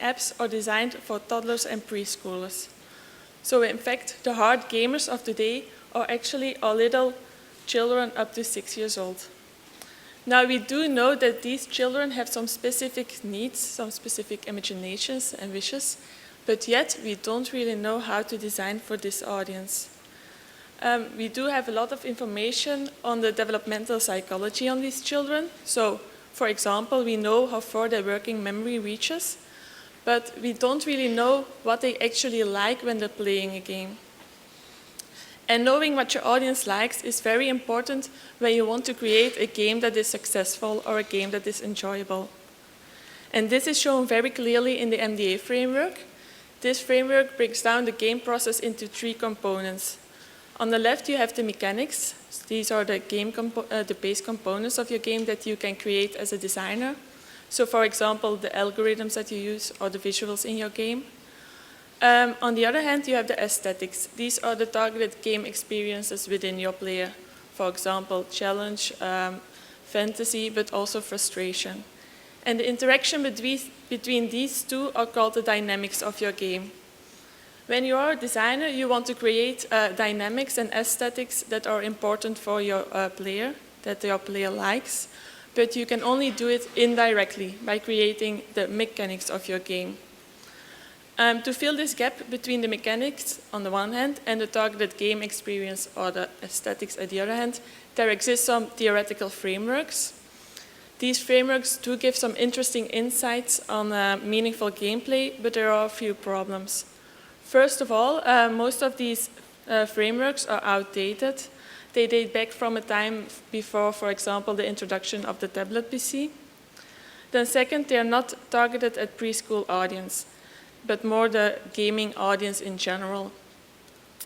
apps are designed for toddlers and preschoolers. So in fact, the hard gamers of today are actually our little children up to 6 years old. Now we do know that these children have some specific needs, some specific imaginations and wishes, but yet we don't really know how to design for this audience. We do have a lot of information on the developmental psychology on these children. So, for example, we know how far their working memory reaches, but we don't really know what they actually like when they're playing a game. And knowing what your audience likes is very important when you want to create a game that is successful or a game that is enjoyable. And this is shown very clearly in the MDA framework. This framework breaks down the game process into 3 components. On the left, you have the mechanics. These are the base components of your game that you can create as a designer. So, for example, the algorithms that you use or the visuals in your game. On the other hand, you have the aesthetics. These are the targeted game experiences within your player. For example, challenge, fantasy, but also frustration. And the interaction between these two are called the dynamics of your game. When you are a designer, you want to create dynamics and aesthetics that are important for your player, that your player likes, but you can only do it indirectly by creating the mechanics of your game. To fill this gap between the mechanics on the one hand and the targeted game experience or the aesthetics at the other hand, there exist some theoretical frameworks. These frameworks do give some interesting insights on meaningful gameplay, but there are a few problems. First of all, most of these frameworks are outdated. They date back from a time before, for example, the introduction of the tablet PC. Then second, they are not targeted at preschool audience, but more the gaming audience in general.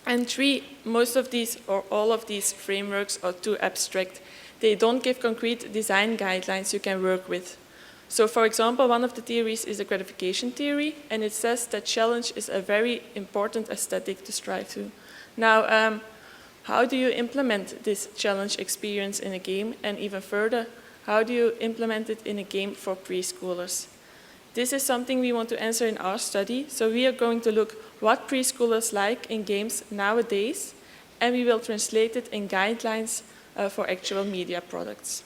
And 3, most of these or all of these frameworks are too abstract. They don't give concrete design guidelines you can work with. So, for example, one of the theories is the gratification theory, and it says that challenge is a very important aesthetic to strive to. Now, how do you implement this challenge experience in a game? And even further, how do you implement it in a game for preschoolers? This is something we want to answer in our study, so we are going to look what preschoolers like in games nowadays, and we will translate it in guidelines for actual media products.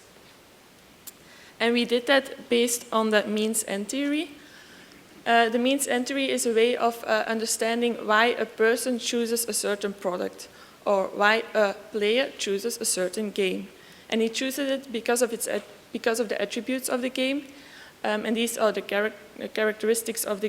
And we did that based on the means-end theory. The means-end theory is a way of understanding why a person chooses a certain product or why a player chooses a certain game. And he chooses it because of the attributes of the game, and these are the characteristics of the